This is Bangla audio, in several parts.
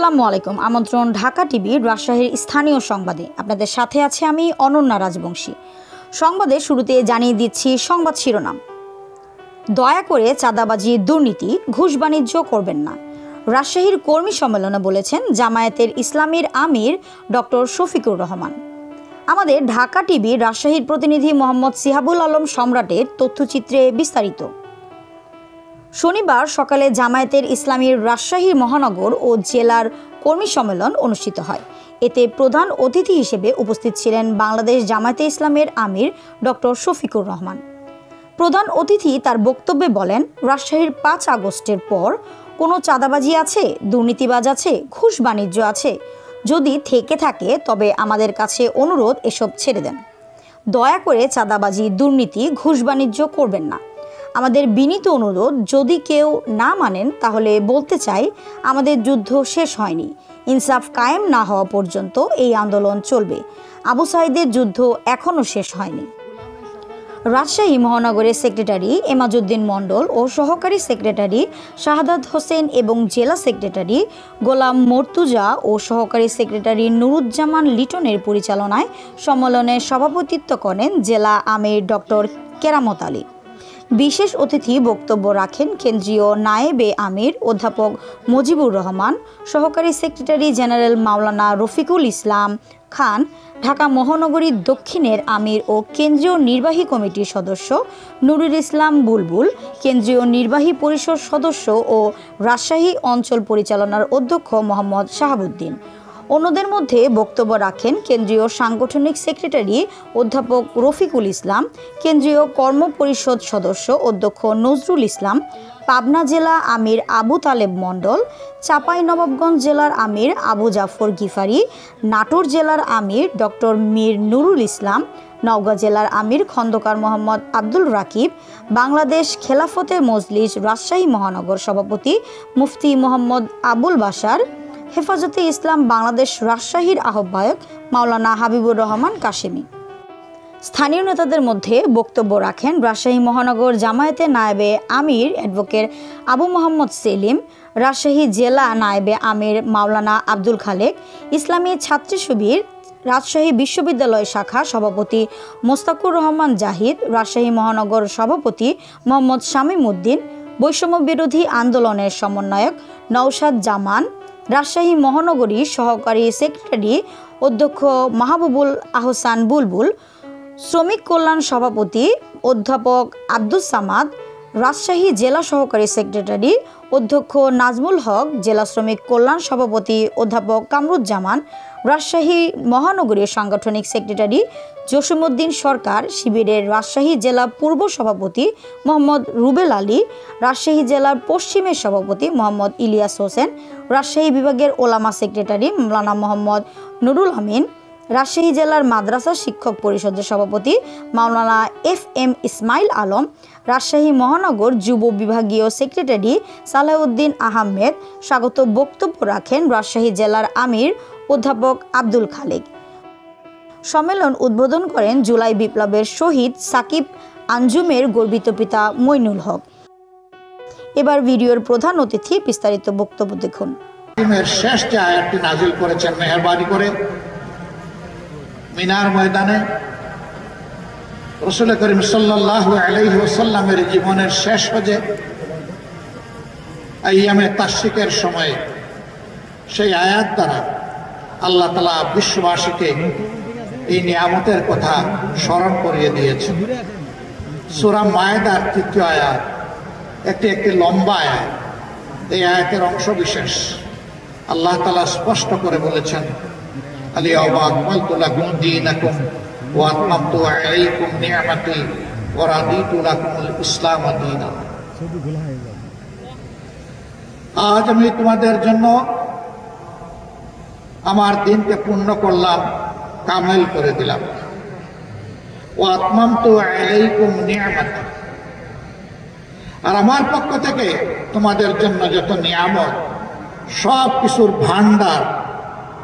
আসসালামু আলাইকুম। আমন্ত্রণ ঢাকা টিভির রাজশাহীর স্থানীয় সংবাদে। আপনাদের সাথে আছে আমি অনন্যা রাজবংশী। সংবাদের শুরুতে জানিয়ে দিচ্ছি সংবাদ শিরোনাম। দয়া করে চাঁদাবাজি, দুর্নীতি, ঘুষ বাণিজ্য করবেন না। রাজশাহীর কর্মী সম্মেলনে বলেছেন জামায়াতের ইসলামীর আমির ডক্টর শফিকুর রহমান। আমাদের ঢাকা টিভির রাজশাহীর প্রতিনিধি মোহাম্মদ সিহাবুল আলম সম্রাটের তথ্যচিত্রে বিস্তারিত। শনিবার সকালে জামায়াতের ইসলামীর রাজশাহী মহানগর ও জেলার কর্মী সম্মেলন অনুষ্ঠিত হয়। এতে প্রধান অতিথি হিসেবে উপস্থিত ছিলেন বাংলাদেশ জামায়াতে ইসলামের আমির ডক্টর শফিকুর রহমান। প্রধান অতিথি তার বক্তব্যে বলেন, রাজশাহীর 5 আগস্টের পর কোনো চাঁদাবাজি আছে, দুর্নীতিবাজ আছে, ঘুষ বাণিজ্য আছে? যদি থেকে থাকে তবে আমাদের কাছে অনুরোধ এসব ছেড়ে দেন। দয়া করে চাঁদাবাজি, দুর্নীতি, ঘুষ বাণিজ্য করবেন না। আমাদের বিনীত অনুরোধ, যদি কেউ না মানেন তাহলে বলতে চাই আমাদের যুদ্ধ শেষ হয়নি। ইনসাফ কায়েম না হওয়া পর্যন্ত এই আন্দোলন চলবে। আবু সাঈদের যুদ্ধ এখনও শেষ হয়নি। রাজশাহী মহানগরের সেক্রেটারি এমাজউদ্দিন মণ্ডল ও সহকারী সেক্রেটারি শাহাদাত হোসেন এবং জেলা সেক্রেটারি গোলাম মর্তুজা ও সহকারী সেক্রেটারি নুরুজ্জামান লিটনের পরিচালনায় সম্মেলনে সভাপতিত্ব করেন জেলা আমির ডক্টর কেরামত আলী। বিশেষ অতিথি বক্তব্য রাখেন কেন্দ্রীয় নায়েবে আমির অধ্যাপক মুজিবুর রহমান, সহকারী সেক্রেটারি জেনারেল মাওলানা রফিকুল ইসলাম খান, ঢাকা মহানগরী দক্ষিণের আমির ও কেন্দ্রীয় নির্বাহী কমিটির সদস্য নুরুল ইসলাম বুলবুল, কেন্দ্রীয় নির্বাহী পরিষদ সদস্য ও রাজশাহী অঞ্চল পরিচালনার অধ্যক্ষ মোহাম্মদ শাহাবুদ্দিন। অন্যদের মধ্যে বক্তব্য রাখেন কেন্দ্রীয় সাংগঠনিক সেক্রেটারি অধ্যাপক রফিকুল ইসলাম, কেন্দ্রীয় কর্ম পরিষদ সদস্য অধ্যক্ষ নজরুল ইসলাম, পাবনা জেলা আমির আবু তালেব মণ্ডল, চাঁপাইনবাবগঞ্জ জেলার আমির আবু জাফর গিফারি, নাটোর জেলার আমির ডক্টর মীর নুরুল ইসলাম, নওগাঁ জেলার আমির খন্দকার মোহাম্মদ আব্দুল রাকিব, বাংলাদেশ খেলাফতে মজলিস রাজশাহী মহানগর সভাপতি মুফতি মোহাম্মদ আবুল বাশার, হেফাজতে ইসলাম বাংলাদেশ রাজশাহীর আহ্বায়ক মাওলানা হাবিবুর রহমান কাশেমি। স্থানীয় নেতাদের মধ্যে বক্তব্য রাখেন রাজশাহী মহানগর জামায়াতে নায়েবে আমির অ্যাডভোকেট আবু মোহাম্মদ সেলিম, রাজশাহী জেলা নায়েবে আমির মাওলানা আব্দুল খালেক, ইসলামী ছাত্রী শিবির রাজশাহী বিশ্ববিদ্যালয় শাখা সভাপতি মোস্তাকুর রহমান জাহিদ, রাজশাহী মহানগর সভাপতি মোহাম্মদ শামীম উদ্দিন, বৈষম্য বিরোধী আন্দোলনের সমন্বয়ক নওশাদ জামান, রাজশাহী মহানগরী সহকারী সেক্রেটারি অধ্যক্ষ মাহবুবুল আহসান বুলবুল, শ্রমিক কল্যাণ সভাপতি অধ্যাপক আব্দুস সামাদ, রাজশাহী জেলা সহকারী সেক্রেটারি অধ্যক্ষ নাজমুল হক, জেলা শ্রমিক কল্যাণ সভাপতি অধ্যাপক কামরুজ্জামান, রাজশাহী মহানগরীর সাংগঠনিক সেক্রেটারি জসিমউদ্দিন সরকার, শিবিরের রাজশাহী জেলা পূর্ব সভাপতি মোহাম্মদ রুবেল আলী, রাজশাহী জেলার পশ্চিমের সভাপতি মোহাম্মদ ইলিয়াস হোসেন, রাজশাহী বিভাগের ওলামা সেক্রেটারি মাওলানা মোহাম্মদ নুরুল আমিন, রাজশাহী জেলার মাদ্রাসা শিক্ষক পরিষদের সভাপতি মাওলানা FM ইসমাইল আলম, রাজশাহী মহানগর যুব বিভাগীয় সেক্রেটারি সালাউদ্দিন আহমেদ স্বাগত বক্তব্য রাখেন রাজশাহী জেলার আমির অধ্যাপক আব্দুল খালেক। সম্মেলন উদ্বোধন করেন জুলাই বিপ্লবের শহীদ সাকিব আঞ্জুমের গর্বিত পিতা মইনুল হক। এবার ভিডিওর প্রধান অতিথি বিস্তারিত বক্তব্য দেখুন। শেষ যে আয়াতটি নাজিল করেছেন মেহেরবানি করে মিনার ময়দানে রাসূল করিম সাল্লাল্লাহু আলাইহি ওয়াসাল্লামের জীবনের শেষ হজে আইয়ামে তাশরিকের সময়ে সেই আয়াত দ্বারা আল্লাহ তাআলা বিশ্ববাসীকে এই নিয়ামতের কথা স্মরণ করিয়ে দিয়েছেন। সূরা মায়েদার 3য় আয়াত একটি লম্বা আয়াত। এই আয়াতের অংশ বিশেষ আল্লাহ তাআলা স্পষ্ট করে বলেছেন, আল-ইয়াওমা আকমালতু লাকুম দীনাকুম ওয়া আতমামতু আলাইকুম নি'মাতি ওয়া রাদিতু লাকুমুল ইসলাম দীনা। আজ আমি তোমাদের জন্য আমার দিনকে পূর্ণ করলাম, কামেল করে দিলাম। ওয়া আতমামতু আলাইকুম নি'মাতি, আর আমার পক্ষ থেকে তোমাদের জন্য যত নিয়ামত, সব কিছুর ভান্ডার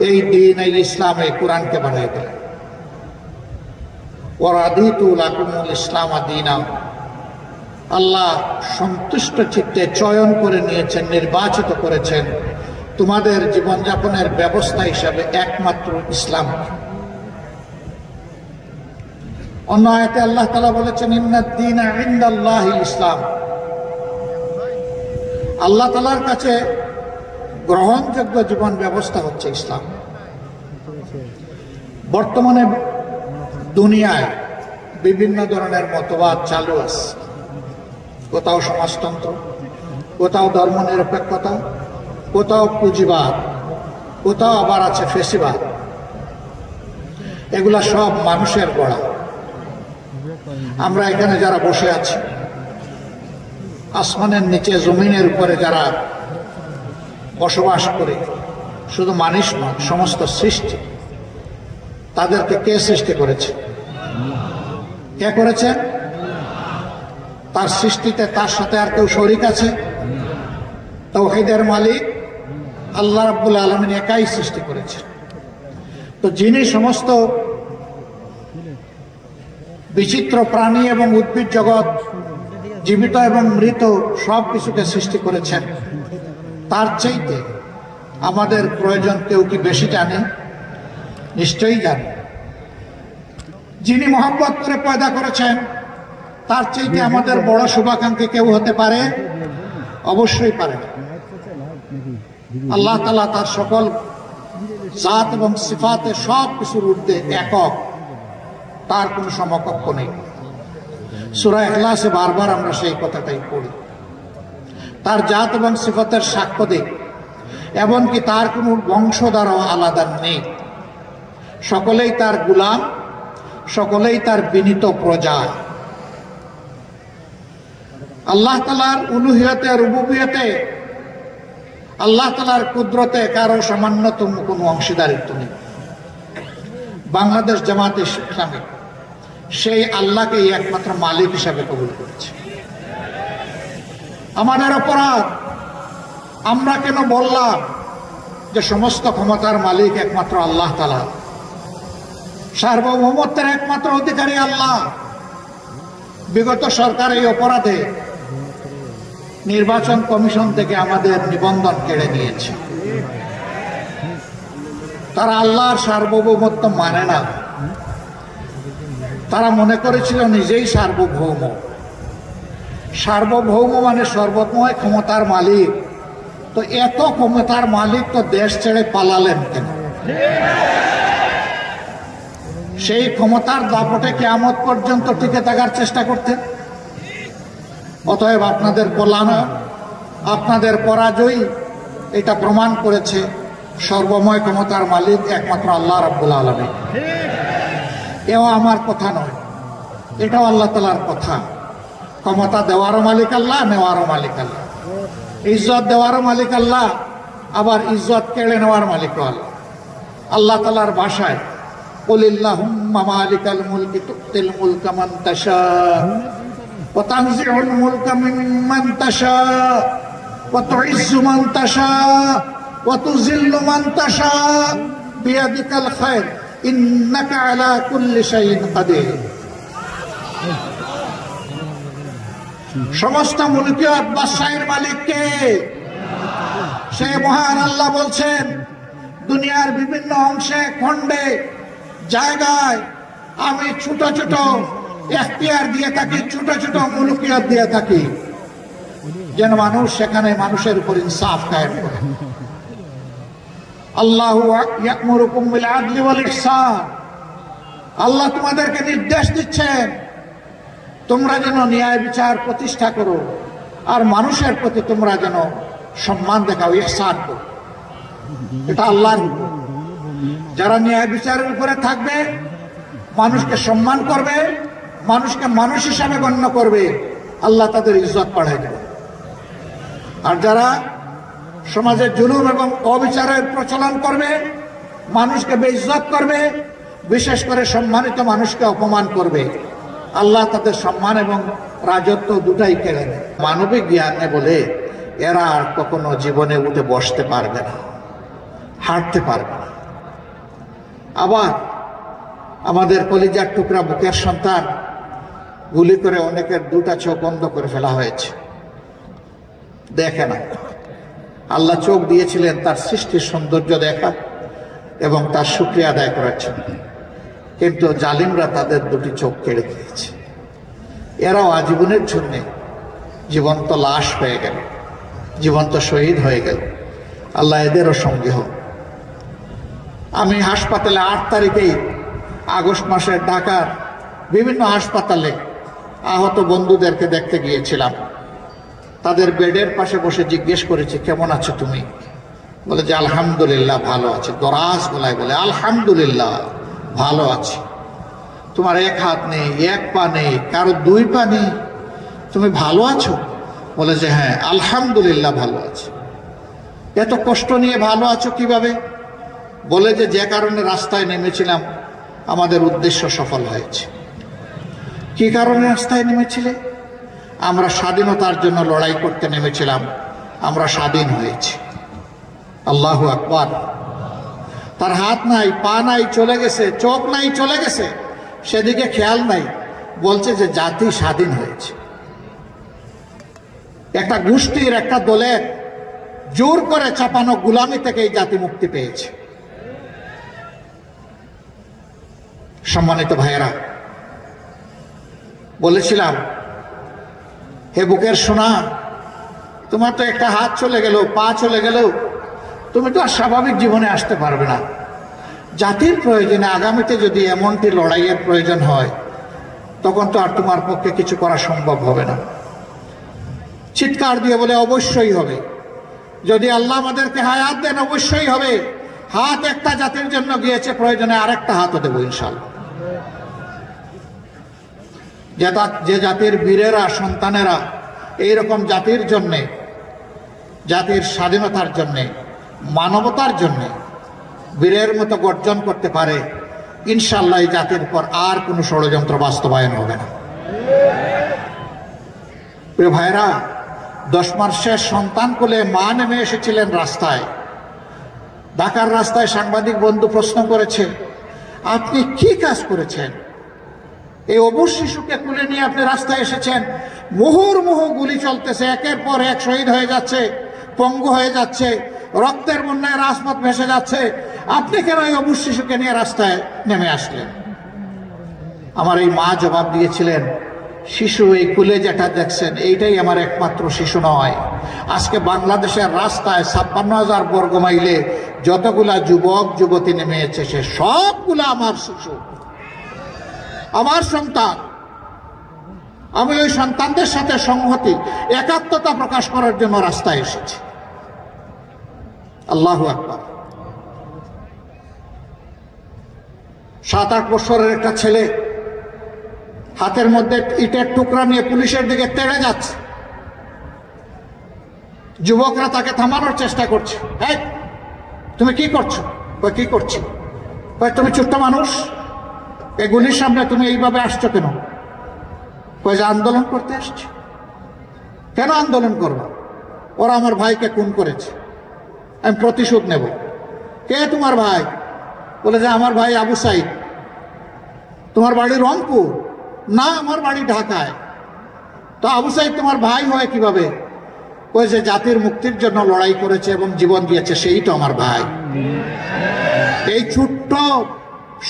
এই দিন, এই ইসলাম, এই কোরআনকে বানিয়ে দিলেন। ওয়া রাদিতু লাকুমুল ইসলাম দীনা, আল্লাহ সন্তুষ্ট চিত্তে চয়ন করে নিয়েছেন, নির্বাচিত করেছেন তোমাদের জীবনযাপনের ব্যবস্থা হিসাবে একমাত্র ইসলাম। অন্য আয়াতে আল্লাহ তাআলা বলেছেন ইন্নাদ-দীনা ইনদাল্লাহিল ইসলাম, আল্লাহ তাআলার কাছে গ্রহণযোগ্য জীবন ব্যবস্থা হচ্ছে ইসলাম। বর্তমানে দুনিয়ায় বিভিন্ন ধরনের মতবাদ চালু আছে, কোথাও সমাজতন্ত্র, কোথাও ধর্মনিরপেক্ষতা, কোথাও পুঁজিবাদ, কোথাও আবার আছে ফেসিবাদ। এগুলা সব মানুষের গড়া। আমরা এখানে যারা বসে আছি, আসমানের নিচে জমিনের উপরে যারা বসবাস করে, শুধু মানুষ নয়, সমস্ত সৃষ্টি, তাদেরকে কে সৃষ্টি করেছে? কে করেছেন? তার সৃষ্টিতে তার সাথে আর কেউ শরীক আছে? তাওহীদের মালিক আল্লাহ রাব্বুল আলামিন একাই সৃষ্টি করেছেন। তো যিনি সমস্ত বিচিত্র প্রাণী এবং উদ্ভিদ জগৎ, জীবিত এবং মৃত সব কিছুকে সৃষ্টি করেছেন, তার চাইতে আমাদের প্রয়োজন কেউ কি বেশি জানে? নিশ্চয়ই জানে। যিনি মহব্বত করে পয়দা করেছেন, তার চাইতে আমাদের বড় শুভাকাঙ্ক্ষী কেউ হতে পারে? অবশ্যই পারে। আল্লাহ তাআলা তার সকল জাত এবং সিফাতে সব কিছুর ঊর্ধ্বে একক, তার কোনো সমকক্ষ নেই। সূরা ইখলাসে বারবার আমরা সেই কথাটাই পড়ি। তার জাত এবং সিফাতের সাক্ষ্য দেই, এমনকি তার কোনো বংশধারও আলাদা নেই। সকলেই তার গোলাম, সকলেই তার বিনীত প্রজা। আল্লাহ তাআলার উলুহিয়তে, রুবুবিয়তে, আল্লাহ তাআলার কুদরতে কারো সামান্যতম কোনো অংশীদারিত্ব নেই। বাংলাদেশ জামাতে ইসলামী সেই আল্লাহকেই একমাত্র মালিক হিসাবে কবুল করেছে। আমাদের অপরাধ, আমরা কেন বললাম যে সমস্ত ক্ষমতার মালিক একমাত্র আল্লাহ তাআলা, সার্বভৌমত্বের একমাত্র অধিকারী আল্লাহ? বিগত সরকার এই অপরাধে নির্বাচন কমিশন থেকে আমাদের নিবন্ধন কেড়ে নিয়েছে। তারা আল্লাহর সার্বভৌমত্ব মানে না। তারা মনে করেছিল নিজেই সার্বভৌম। সার্বভৌম মানে সর্বময় ক্ষমতার মালিক। তো এত ক্ষমতার মালিক তো দেশ ছেড়ে পালালেন কেন? সেই ক্ষমতার দাপটে কিয়ামত পর্যন্ত টিকে থাকার চেষ্টা করতেন। অতএব আপনাদের কল্যাণ, আপনাদের পরাজয় এটা প্রমাণ করেছে সর্বময় ক্ষমতার মালিক একমাত্র আল্লাহ রাব্বুল আলামিন। এও আমার কথা নয়, এটাও আল্লাহ তাআলার কথা। ক্ষমতা দেওয়ারও মালিক আল্লাহ, নেওয়ারও মালিক আল্লাহ। ইজ্জত দেওয়ারও মালিক আল্লাহ, আবার ইজ্জত কেড়ে নেওয়ার মালিকও আল্লাহ। আল্লাহ তাআলার ভাষায় কুলিল্লাহুম্মা মালিকাল মুলকি তুতিল মুলকা মান তাশা ওয়া তানজিউল মুলকা মিম্মান তাশা ওয়া তুইজ্জু মান তাশা ওয়া তুযিল্লু মান তাশা বিয়াদিকাল খায়র ইন্নাকা আলা কুল্লি শাইইন কাদির। সমস্ত মুলকিয়ত বাদশাহের মালিক কে? সে মহান আল্লাহ বলছেন, দুনিয়ার বিভিন্ন অংশে, খণ্ডে, জায়গায় আমি ছোট ছোট এখতিয়ার দিয়ে থাকি, ছোট ছোট মুলকিয়ত দিয়ে থাকি, যেন মানুষ সেখানে মানুষের উপর ইনসাফ কায়েম করে। আল্লাহু ইয়া'মুরুকুম বিল আদলি ওয়াল ইহসান, আল্লাহ তোমাদেরকে নির্দেশ দিচ্ছেন তোমরা যেন ন্যায় বিচার প্রতিষ্ঠা করো, আর মানুষের প্রতি তোমরা যেন সম্মান দেখাও, ইহসান করো। এটা আল্লাহর হুকুম। যারা ন্যায় বিচারের উপরে থাকবে, মানুষকে সম্মান করবে, মানুষকে মানুষ হিসাবে গণ্য করবে, আল্লাহ তাদের ইজ্জত বাড়ায় দেবে। আর যারা সমাজে জুলুম এবং অবিচারের প্রচলন করবে, মানুষকে বেইজ্জত করবে, বিশেষ করে সম্মানিত মানুষকে অপমান করবে, আল্লাহ তাদের সম্মান এবং রাজত্ব দুটাই কেড়ে নেয়। মানবিক জ্ঞানে বলে এরা আর কখনো জীবনে উঠে বসতে পারবে না, হাঁটতে পারবে না। আবার আমাদের কলিজার টুকরা বুকের সন্তান গুলি করে অনেকের দুটা চোখ বন্ধ করে ফেলা হয়েছে, দেখে না। আল্লাহ চোখ দিয়েছিলেন তার সৃষ্টির সৌন্দর্য দেখা এবং তার শুকরিয়া আদায় করার জন্য, কিন্তু জালিমরা তাদের দুটি চোখ কেড়ে দিয়েছে। এরাও আজীবনের জন্য জীবন্ত লাশ হয়ে গেল, জীবন্ত শহীদ হয়ে গেল। আল্লাহ এদেরও সঙ্গে হোক। আমি হাসপাতালে 8 তারিখেই আগস্ট মাসের ঢাকার বিভিন্ন হাসপাতালে আহত বন্ধুদেরকে দেখতে গিয়েছিলাম। তাদের বেডের পাশে বসে জিজ্ঞেস করেছি, কেমন আছো তুমি? বলে যে আলহামদুলিল্লাহ ভালো আছি। দরাজ গলায় বলে আলহামদুলিল্লাহ ভালো আছি। তোমার এক হাত নেই, এক পা নেই, কারো 2 পা নেই, তুমি ভালো আছো? বলে যে হ্যাঁ আলহামদুলিল্লাহ ভালো আছি। এত কষ্ট নিয়ে ভালো আছো কিভাবে? বলে যে কারণে রাস্তায় নেমেছিলাম আমাদের উদ্দেশ্য সফল হয়েছে। কি কারণে রাস্তায় নেমেছিলে? আমরা স্বাধীনতার জন্য লড়াই করতে নেমেছিলাম, আমরা স্বাধীন হয়েছি। আল্লাহু আকবার। তার হাত নাই, পা নাই, চলে গেছে, চোখ নাই, চলে গেছে, সেদিকে খেয়াল নাই, বলছে যে জাতি স্বাধীন হয়েছে। একটা গোষ্ঠীর, একটা দলের জোর করে চাপানো গোলামি থেকে এই জাতি মুক্তি পেয়েছে। সম্মানিত ভাইয়েরা, বলেছিলাম হে বুকের সোনা, তোমার তো একটা হাত চলে গেল, পা চলে গেল, তুমি তো আর স্বাভাবিক জীবনে আসতে পারবে না। জাতির প্রয়োজনে আগামীতে যদি এমনটি লড়াইয়ের প্রয়োজন হয়, তখন তো আর তোমার পক্ষে কিছু করা সম্ভব হবে না। চিৎকার দিয়ে বলে অবশ্যই হবে। যদি আল্লাহ আমাদেরকে হায়াত দেন অবশ্যই হবে। হাত একটা জাতির জন্য গিয়েছে, প্রয়োজনে আরেকটা হাতও দেবো ইনশাআল্লাহ। যে জাতির বীরেরা, সন্তানেরা এইরকম জাতির জন্যে, জাতির স্বাধীনতার জন্যে, মানবতার জন্যে বীরের মতো গর্জন করতে পারে, ইনশাআল্লাহ এই জাতির পর আর কোনো ষড়যন্ত্র বাস্তবায়ন হবে না। প্রিয় ভাইরা, 10 মাসের সন্তান কোলে মা নেমে এসেছিলেন রাস্তায়। ঢাকার রাস্তায় সাংবাদিক বন্ধু প্রশ্ন করেছে, আপনি কি কাজ করেছেন? এই অবুঝ শিশুকে কুলে নিয়ে আপনি রাস্তায় এসেছেন, মুহুর্মুহু গুলি চলতেছে, একের পর এক শহীদ হয়ে যাচ্ছে, পঙ্গু হয়ে যাচ্ছে, রক্তের বন্যায় রাজপথ ভেসে যাচ্ছে, আপনি কেন এই অবুঝ শিশুকে নিয়ে রাস্তায় নেমে আসলেন? আমার এই মা জবাব দিয়েছিলেন, শিশু এই কুলে যেটা দেখছেন এইটাই আমার একমাত্র শিশু নয়। আজকে বাংলাদেশের রাস্তায় 56,000 বর্গ মাইলে যতগুলা যুবক যুবতী নেমে এসেছে সবগুলা আমার শিশু, আমার সন্তান। আমি ওই সন্তানদের সাথে সংহতি, একাত্মতা প্রকাশ করার জন্য রাস্তায় এসেছি। আল্লাহু আকবার। 7-8 বছরের একটা ছেলে হাতের মধ্যে ইটের টুকরা নিয়ে পুলিশের দিকে তেড়ে যাচ্ছে। যুবকরা তাকে থামানোর চেষ্টা করছে। এই তুমি কি করছো? কি করছি? তুমি ছোট্ট মানুষ, এগুলির সামনে তুমি এইভাবে আসছো কেন? যে আন্দোলন করতে আসছে। কেন আন্দোলন করবো? ওরা আমার ভাইকে খুন করেছে, আমি প্রতিশোধ নেব। কে তোমার ভাই? বলে যে আমার ভাই আবু সাইদ। তোমার বাড়ি রংপুর? না, আমার বাড়ি ঢাকায়। তো আবু সাইদ তোমার ভাই হয় কিভাবে? ওই যে জাতির মুক্তির জন্য লড়াই করেছে এবং জীবন দিয়েছে, সেই তো আমার ভাই। এই ছোট্ট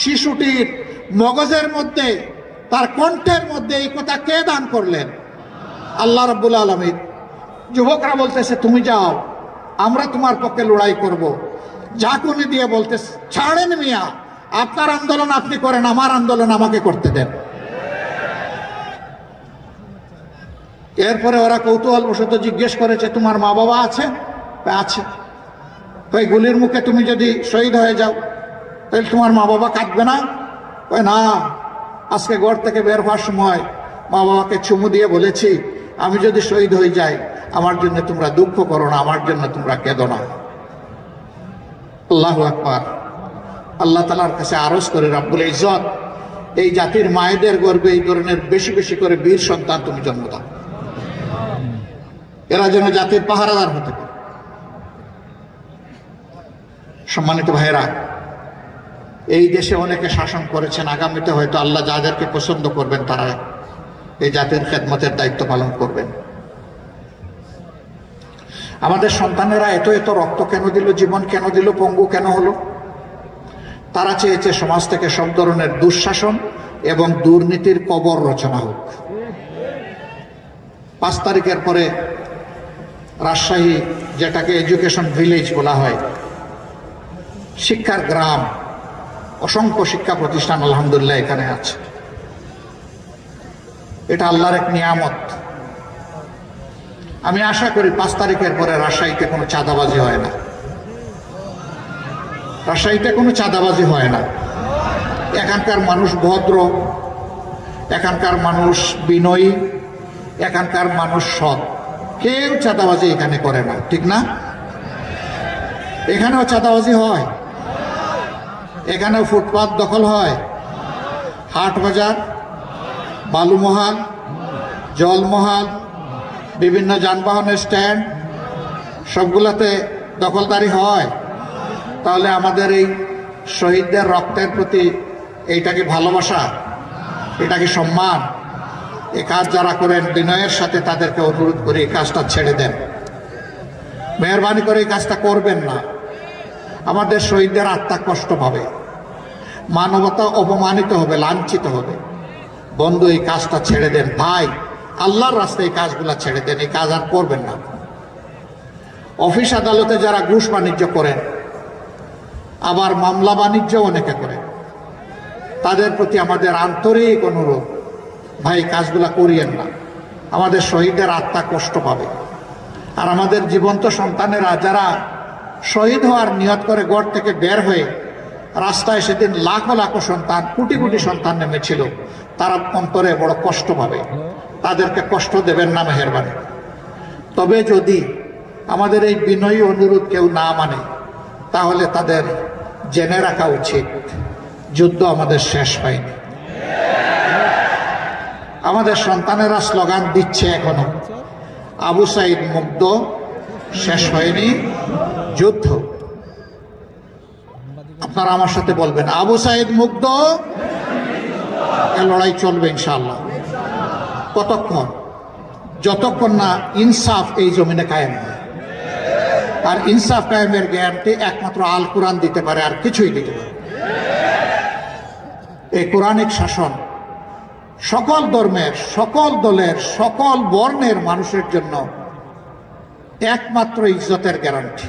শিশুটির মগজের মধ্যে, তার কণ্ঠের মধ্যে এই কথা কে দান করলেন? আল্লাহ রাব্বুল আলামিন। যুবকরা বলতেছে তুমি যাও, আমরা তোমার পক্ষে লড়াই করব। ঝাঁকুনি দিয়ে বলতে, ছাড়েন মিয়া, আপনার আন্দোলন আপনি করেন, আমার আন্দোলন আমাকে করতে দেন। এরপরে ওরা কৌতূহল বশত জিজ্ঞেস করেছে, তোমার মা বাবা আছে? আছে। ওই গুলির মুখে তুমি যদি শহীদ হয়ে যাও তাহলে তোমার মা বাবা কাঁদবে না? ওই না, আজকে ঘর থেকে বের হওয়ার সময় মা বাবাকে চুমু দিয়ে বলেছি, আমি যদি শহীদ হয়ে যাই আমার জন্য তোমরা দুঃখ করো না, আমার জন্য তোমরা কেঁদো না। আল্লাহু আকবার। আল্লাহ তাআলার কাছে আরজ করে, রব্বুল ইজ্জত এই জাতির মায়েদের গর্ভে এই ধরনের বেশি বেশি করে বীর সন্তান তুমি জন্ম দাও, এরা যেন জাতির পাহারাদার হতে পারে। সম্মানিত ভাইয়েরা, এই দেশে অনেকে শাসন করেছেন, আগামীতে হয়তো আল্লাহ যাদেরকে পছন্দ করবেন তারা এই জাতির খেদমতের দায়িত্ব পালন করবেন। আমাদের সন্তানেরা এত এত রক্ত কেন দিল, জীবন কেন দিল, পঙ্গু কেন হলো? তারা চেয়েছে সমাজ থেকে সব ধরনের দুঃশাসন এবং দুর্নীতির কবর রচনা হোক। 5 তারিখের পরে রাজশাহী, যেটাকে এডুকেশন ভিলেজ বলা হয়, শিক্ষার গ্রাম, অসংখ্য শিক্ষা প্রতিষ্ঠান আলহামদুলিল্লাহ এখানে আছে। এটা আল্লাহর এক নিয়ামত। আমি আশা করি 5 তারিখের পরে রাজশাহীতে কোনো চাঁদাবাজি হয় না, রাজশাহীতে কোনো চাঁদাবাজি হয় না। এখানকার মানুষ ভদ্র, এখানকার মানুষ বিনয়ী, এখানকার মানুষ সৎ। কেউ চাঁদাবাজি এখানে করে না, ঠিক না? এখানেও চাঁদাবাজি হয়, এখানেও ফুটপাত দখল হয়, হাট বাজার, বালুমহাল, জলমহাল, বিভিন্ন যানবাহনের স্ট্যান্ড, সবগুলোতে দখলদারি হয়। তাহলে আমাদের এই শহীদদের রক্তের প্রতি এইটা কি ভালোবাসা? এটা কি সম্মান? এই কাজ যারা করেন বিনয়ের সাথে তাদেরকে অনুরোধ করে এই কাজটা ছেড়ে দেন, মেহরবানি করে এই কাজটা করবেন না। আমাদের শহীদদের আত্মা কষ্ট পাবে, মানবতা অপমানিত হবে, লাঞ্ছিত হবে। বন্ধু, এই কাজটা ছেড়ে দেন ভাই, আল্লাহর রাস্তায় এই কাজগুলা ছেড়ে দেন, এই কাজ আর করবেন না। অফিস আদালতে যারা ঘুষ বাণিজ্য করেন, আবার মামলা বাণিজ্য অনেকে করেন, তাদের প্রতি আমাদের আন্তরিক অনুরোধ, ভাই কাজগুলা করিয়েন না। আমাদের শহীদদের আত্মা কষ্ট পাবে। আর আমাদের জীবন্ত সন্তানেরা যারা শহীদ হওয়ার নিয়ত করে ঘর থেকে বের হয়ে রাস্তায় সেদিন লাখো লাখো সন্তান, কোটি কোটি সন্তান নেমেছিল, তারা অন্তরে বড় কষ্ট পাবে। তাদেরকে কষ্ট দেবেন না মেহেরবানি। তবে যদি আমাদের এই বিনয়ী অনুরোধ কেউ না মানে, তাহলে তাদের জেনে রাখা উচিত যুদ্ধ আমাদের শেষ হয়নি। আমাদের সন্তানেরা স্লোগান দিচ্ছে এখনো, আবু সাইদ মুগ্ধ, শেষ হয়নি যুদ্ধ। আপনারা আমার সাথে বলবেন, আবু সাইদ মুগ্ধ, এ লড়াই চলবে ইনশাআল্লাহ। কতক্ষণ? যতক্ষণ না ইনসাফ এই জমিনে কায়েম হয়। আর ইনসাফ কায়েমের গ্যারান্টি একমাত্র আল কোরআন দিতে পারে, আর কিছুই দিতে পারে। এই কোরআনিক শাসন সকল ধর্মের, সকল দলের, সকল বর্ণের মানুষের জন্য একমাত্র ইজ্জতের গ্যারান্টি।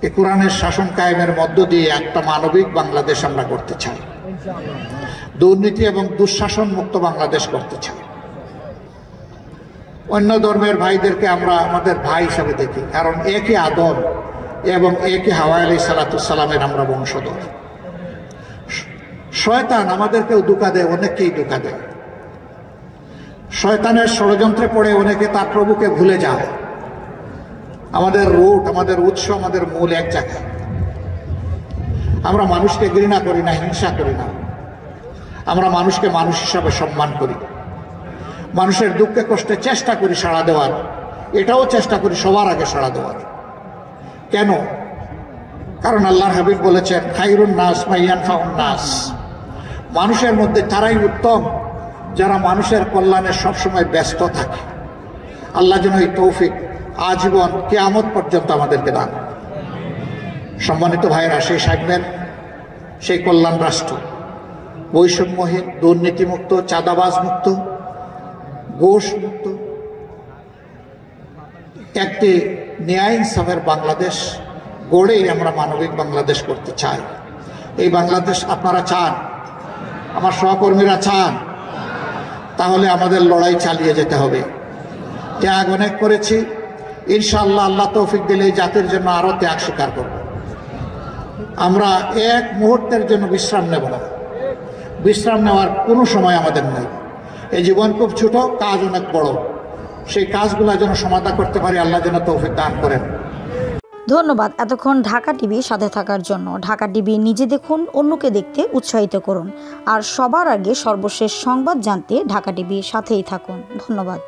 এই কোরআনের শাসন কায়েমের মধ্য দিয়ে একটা মানবিক বাংলাদেশ আমরা করতে চাই, দুর্নীতি এবং দুঃশাসন মুক্ত বাংলাদেশ করতে চাই। অন্য ধর্মের ভাইদেরকে আমরা আমাদের ভাই হিসাবে দেখি, কারণ একই আদম এবং একই হাওয়া আলাইহিস সালামের আমরা বংশধর। শয়তান আমাদেরকেও ধোঁকা দেয়, অনেককেই ধোঁকা দেয়। শয়তানের ষড়যন্ত্রে পড়ে অনেকে তার প্রভুকে ভুলে যায়। আমাদের রুট, আমাদের উৎস, আমাদের মূল এক জায়গায়। আমরা মানুষকে ঘৃণা করি না, হিংসা করি না। আমরা মানুষকে মানুষ হিসাবে সম্মান করি। মানুষের দুঃখে কষ্টে চেষ্টা করি সাড়া দেওয়ার, এটাও চেষ্টা করি সবার আগে সাড়া দেওয়ার। কেন? কারণ আল্লাহর হাবিব বলেছেন, খায়রুন নাস মান ইয়ানফাউন নাস, মানুষের মধ্যে তারাই উত্তম যারা মানুষের কল্যাণে সবসময় ব্যস্ত থাকে। আল্লাহ যেন এই তৌফিক আজীবন কিয়ামত পর্যন্ত আমাদেরকে দান। সম্মানিত ভাইয়েরা, সেই সামনের সেই কল্যাণ রাষ্ট্র, বৈষম্যহীন, দুর্নীতিমুক্ত, চাঁদাবাজ মুক্ত, ঘোষ মুক্ত একটি ন্যায় ইনসাফের বাংলাদেশ গড়েই আমরা মানবিক বাংলাদেশ করতে চাই। এই বাংলাদেশ আপনারা চান, আমার সহকর্মীরা চান, তাহলে আমাদের লড়াই চালিয়ে যেতে হবে। ত্যাগ অনেক করেছি, ইনশাআল্লাহ আল্লাহ তৌফিক দিলে এই জাতির জন্য আরো ত্যাগ স্বীকার করব। আমরা এক মুহূর্তের জন্য বিশ্রাম নেব না। বিশ্রাম নেওয়ার কোনো সময় আমাদের নেই। এই জীবন খুব ছোট, কাজ অনেক বড়। সেই কাজগুলো যেন সমাধা করতে পারি, আল্লাহ যেন তৌফিক দান করেন। ধন্যবাদ এতক্ষণ ঢাকা টিভির সাথে থাকার জন্য। ঢাকা টিভি নিজে দেখুন, অন্যকে দেখতে উৎসাহিত করুন। আর সবার আগে সর্বশেষ সংবাদ জানতে ঢাকা টিভির সাথেই থাকুন। ধন্যবাদ।